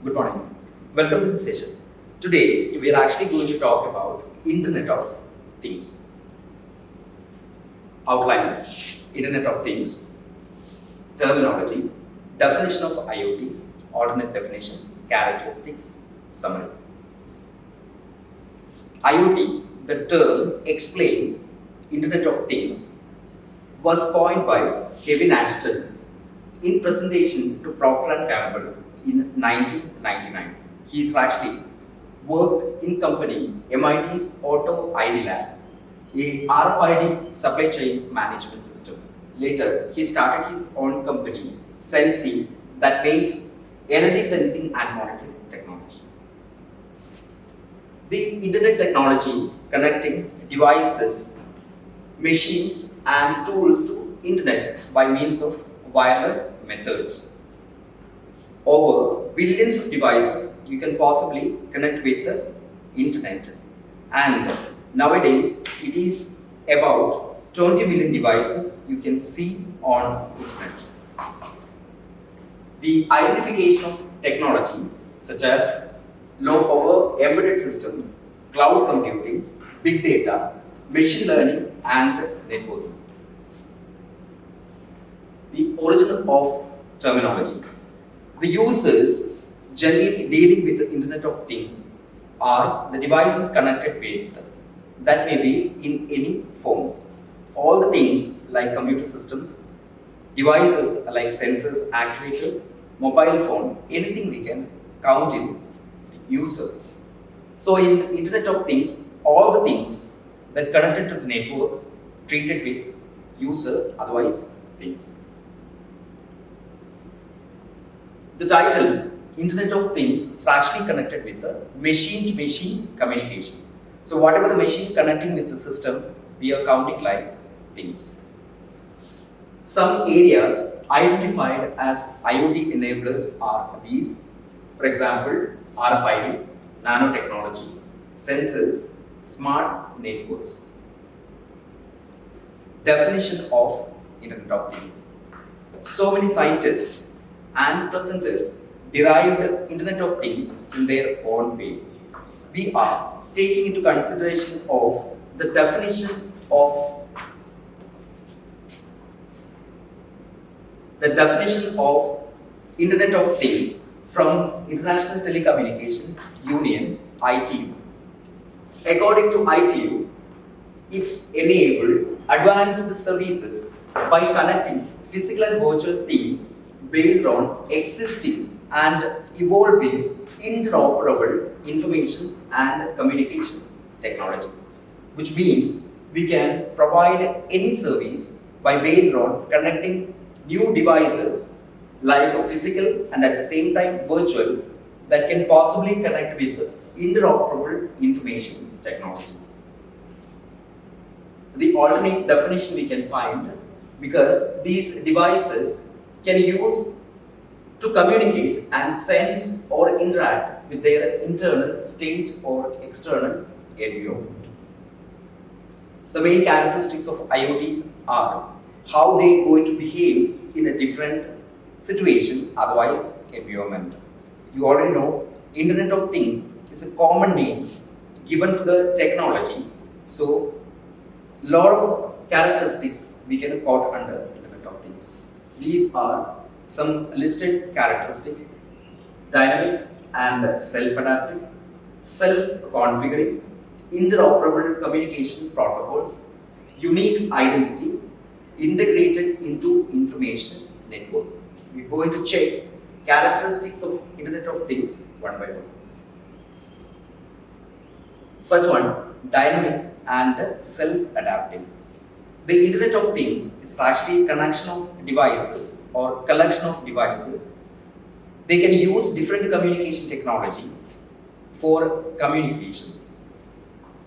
Good morning. Welcome to the session. Today we are actually going to talk about Internet of Things. Outline: Internet of Things, terminology, definition of IoT, alternate definition, characteristics, summary. IoT, the term explains Internet of Things, was coined by Kevin Ashton in presentation to Procter & Gamble in 1999. He's actually worked in company MIT's Auto ID Lab, a RFID supply chain management system. Later, he started his own company, Sensi, that makes energy sensing and monitoring technology. The internet technology connecting devices, machines and tools to internet by means of wireless methods. Over billions of devices you can possibly connect with the internet, and nowadays it is about 20 million devices you can see on internet. The identification of technology such as low power embedded systems, cloud computing, big data, machine learning and networking. The origin of terminology. The users generally dealing with the Internet of Things are the devices connected with that may be in any forms. All the things like computer systems, devices like sensors, actuators, mobile phone, anything we can count in the user. So in Internet of Things, all the things that connected to the network treated with user, otherwise things. The title, Internet of Things, is actually connected with the machine-to-machine communication. So whatever the machine connecting with the system, we are counting like things. Some areas identified as IoT enablers are these. For example, RFID, nanotechnology, sensors, smart networks. Definition of Internet of Things. So many scientists and presenters derived Internet of Things in their own way. We are taking into consideration of the definition of Internet of Things from International Telecommunication Union (ITU). According to ITU, it's enabled advanced services by connecting physical and virtual things based on existing and evolving interoperable information and communication technology, which means we can provide any service by based on connecting new devices like a physical and at the same time virtual that can possibly connect with interoperable information technologies. The alternate definition we can find, because these devices can use to communicate and sense or interact with their internal state or external environment. The main characteristics of IoTs are how they are going to behave in a different situation, otherwise environment. You already know Internet of Things is a common name given to the technology, so lot of characteristics we can quote under Internet of Things. These are some listed characteristics: dynamic and self-adaptive, self-configuring, interoperable communication protocols, unique identity, integrated into information network. We're going to check characteristics of Internet of Things one by one. First one, dynamic and self-adapting. The Internet of Things is actually a connection of devices or collection of devices. They can use different communication technology for communication.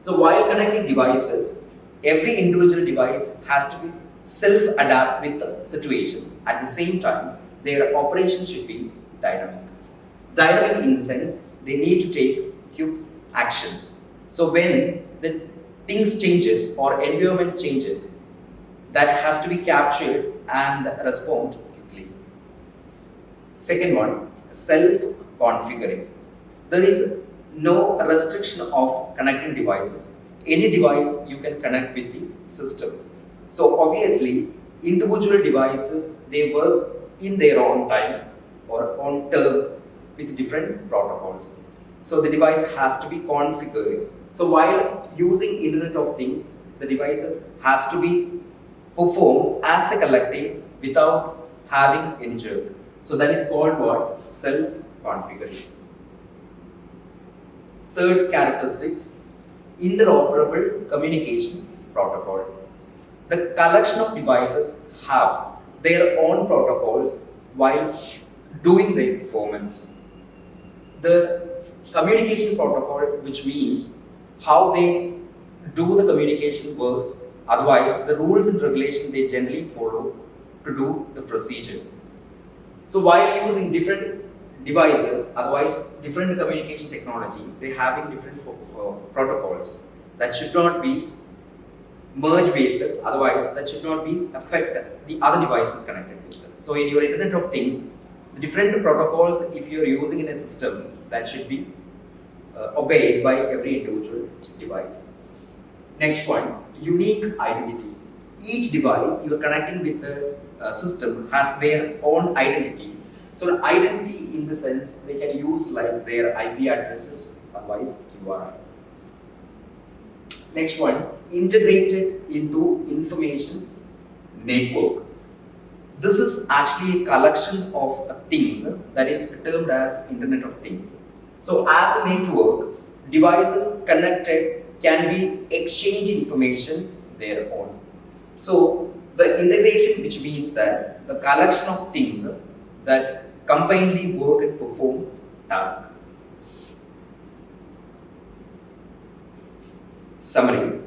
So while connecting devices, every individual device has to be self-adapt with the situation. At the same time, their operation should be dynamic. Dynamic in the sense they need to take quick actions. So when the things changes or environment changes, that has to be captured and respond quickly. Second one, configuring. There is no restriction of connecting devices. Any device you can connect with the system. So obviously, individual devices, they work in their own time or on term with different protocols. So the device has to be configured. So while using Internet of Things, the devices has to be performed as a collective without having any jerk. So that is called what? Self-configuration. Third characteristics, interoperable communication protocol. The collection of devices have their own protocols while doing their performance. The communication protocol, which means how they do the communication works, otherwise the rules and regulations they generally follow to do the procedure. So while using different devices, otherwise different communication technology, they having different protocols that should not be merged with, otherwise that should not be affect the other devices connected with them. So in your Internet of Things, the different protocols, if you are using in a system, that should be obeyed by every individual device. Next one, unique identity. Each device you are connecting with the system has their own identity. So the identity in the sense they can use like their IP addresses, otherwise URI. Next one, integrated into information network. This is actually a collection of things that is termed as Internet of Things. So as a network, devices connected can be exchange information their own. So the integration, which means that the collection of things that combinedly work and perform tasks. Summary.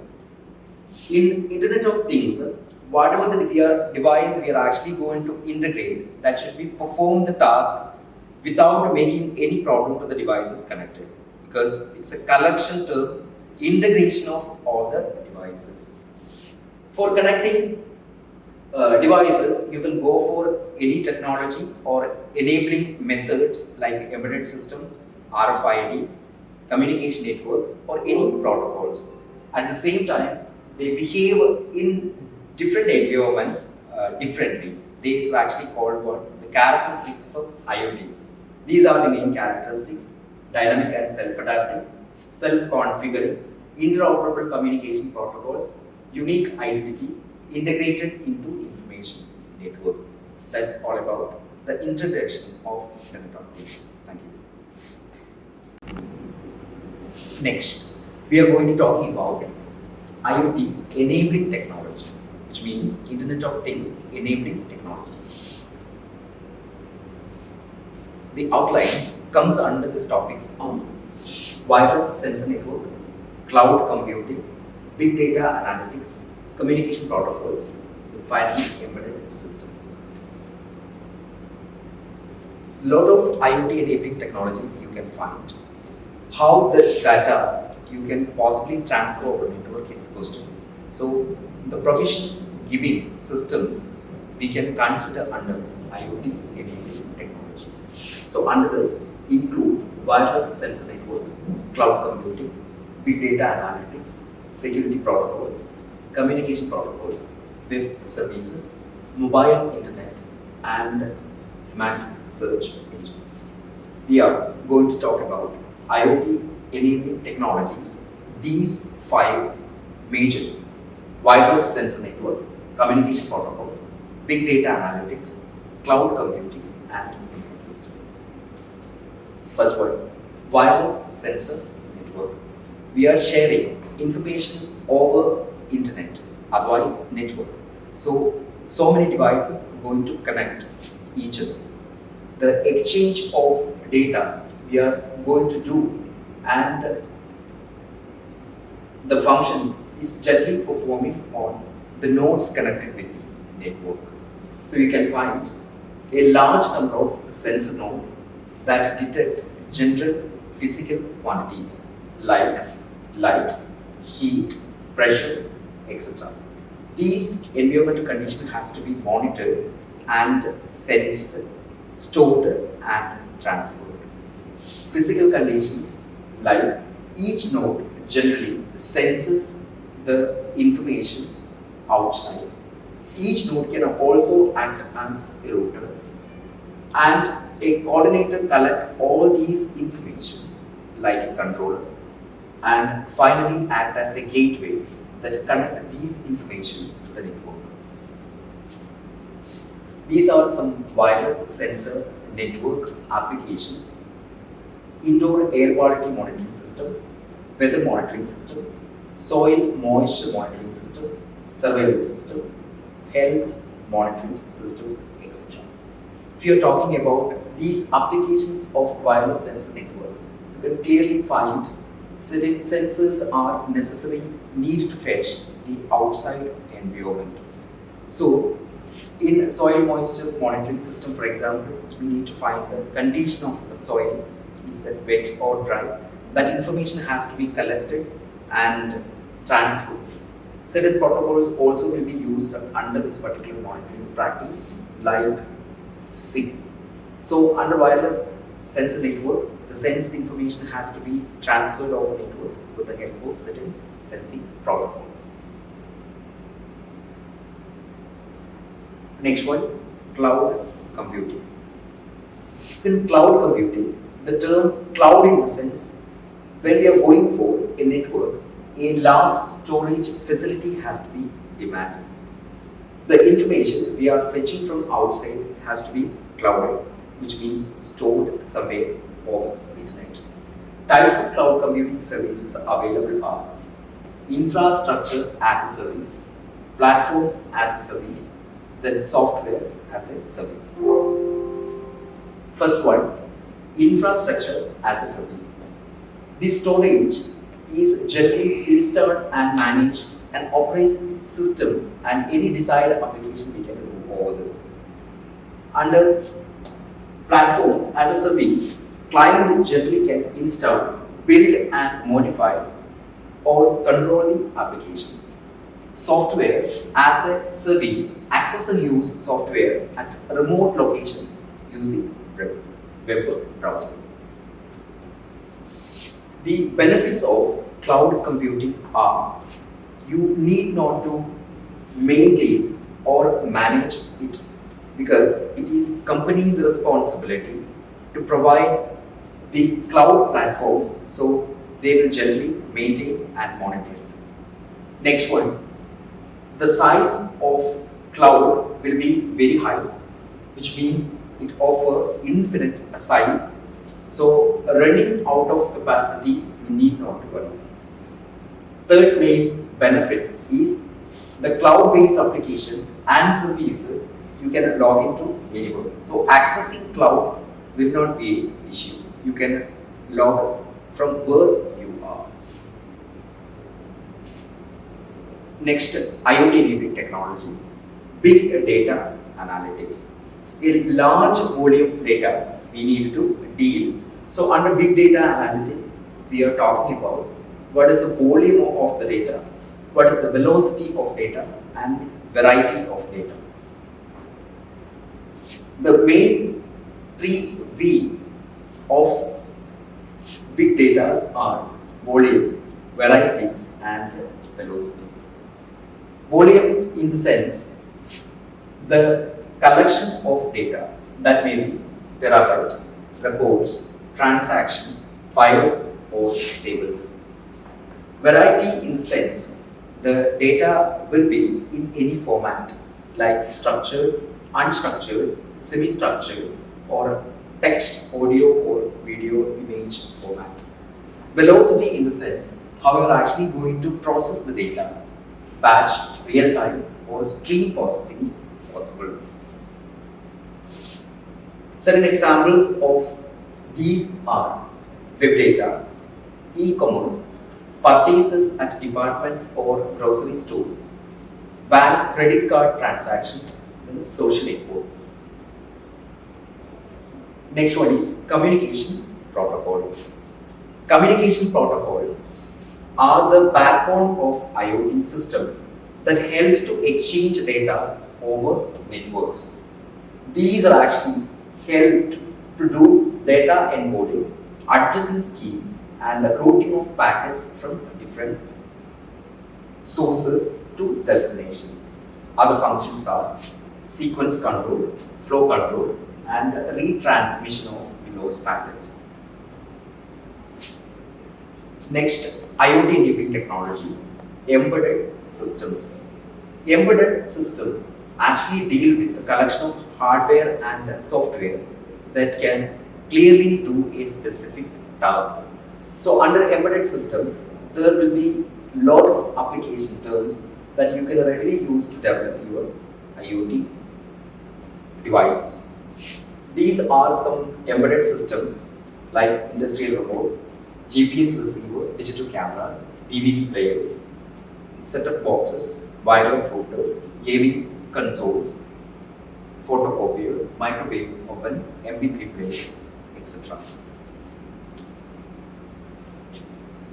In Internet of Things, whatever the device we are actually going to integrate, that should be perform the task without making any problem to the devices connected, because it's a collection term, integration of all the devices. For connecting devices, you can go for any technology or enabling methods like embedded system, RFID, communication networks, or any protocols. At the same time, they behave in different environment differently. These are actually called what? The characteristics of IoT. These are the main characteristics: dynamic and self-adapting, self-configuring, interoperable communication protocols, unique identity, integrated into information network. That's all about the introduction of Internet of Things. Thank you. Next, we are going to talk about IoT enabling technologies, which means Internet of Things enabling technologies. The outlines comes under these topics on wireless sensor network, cloud computing, big data analytics, communication protocols, and finally embedded systems. Lot of IoT enabling technologies you can find. How the data you can possibly transfer over network is the question. So the provisions giving systems we can consider under IoT enabling technologies. So under this include wireless sensor network, cloud computing, big data analytics, security protocols, communication protocols, web services, mobile internet, and smart search engines. We are going to talk about IoT enabling technologies. These 5 major: wireless sensor network, communication protocols, big data analytics, cloud computing, and embedded system. First one, wireless sensor network. We are sharing information over internet, otherwise network. So many devices are going to connect each other. The exchange of data we are going to do, and the function is gently performing on the nodes connected with the network. So you can find a large number of sensor nodes that detect general physical quantities like light, heat, pressure, etc. These environmental conditions has to be monitored and sensed, stored and transferred. physical conditions like each node generally senses the information outside. Each node can also act as a router, and a coordinator collect all these information like a controller, and finally act as a gateway that connect these information to the network. These are some wireless sensor network applications: indoor air quality monitoring system, weather monitoring system, soil moisture monitoring system, surveillance system, health monitoring system, etc. If you are talking about these applications of wireless sensor network, you can clearly find certain sensors are necessary need to fetch the outside environment. So, in soil moisture monitoring system, for example, you need to find the condition of the soil, is that wet or dry. That information has to be collected and transferred. Certain protocols also will be used under this particular monitoring practice, like SIG. So, under wireless sensor network, the sensed information has to be transferred over network with the help of certain sensing protocols. Next one, cloud computing. In cloud computing, the term cloud in the sense, when we are going for a network, a large storage facility has to be demanded. The information we are fetching from outside has to be clouded, which means stored somewhere over the internet. Types of cloud computing services available are infrastructure as a service, platform as a service, then software as a service. First one, infrastructure as a service. The storage is generally installed and managed and operates the system and any desired application we can do over this. Under platform as a service, client generally can install, build and modify or control the applications. Software as a service, access and use software at remote locations using web browser. The benefits of cloud computing are: you need not to maintain or manage it, because it is company's responsibility to provide the cloud platform, so they will generally maintain and monitor it. Next one, the size of cloud will be very high, which means it offers infinite size. So running out of capacity, you need not to worry. Third main benefit is the cloud-based application and services you can log into anywhere. So accessing cloud will not be an issue. You can log from where you are. Next, IoT enabling technology, big data analytics. A large volume of data we need to deal. So under big data analytics, we are talking about what is the volume of the data, what is the velocity of data, and the variety of data. The main 3 V of big data are volume, variety, and velocity. Volume in the sense, the collection of data that may be terabyte, records, transactions, files, or tables. Variety in the sense, the data will be in any format like structured, unstructured, semi-structured, or text, audio, or video, image format. Velocity in the sense, how you are actually going to process the data, batch, real-time, or stream processing is possible. Certain examples of these are web data, e-commerce, purchases at department or grocery stores, bank credit card transactions, and social network. Next one is communication protocol. Communication protocol are the backbone of IoT system that helps to exchange data over networks. These are actually helped to do data encoding, adjacent scheme, and routing of packets from different sources to destination. Other functions are sequence control, flow control, and retransmission of those packets. Next, IoT enabling technology, embedded systems. Embedded system actually deal with the collection of hardware and software that can clearly do a specific task. So under embedded system, there will be a lot of application terms that you can readily use to develop your IoT devices. These are some embedded systems like industrial remote, GPS receiver, digital cameras, DVD players, set-top boxes, wireless routers, gaming consoles, photocopier, microwave oven, MP3 player, etc.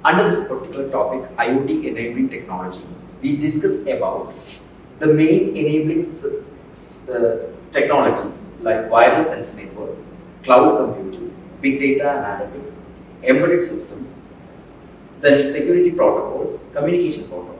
Under this particular topic, IoT enabling technology, we discuss about the main enabling technologies like wireless sensor network, cloud computing, big data analytics, embedded systems, then security protocols, communication protocols.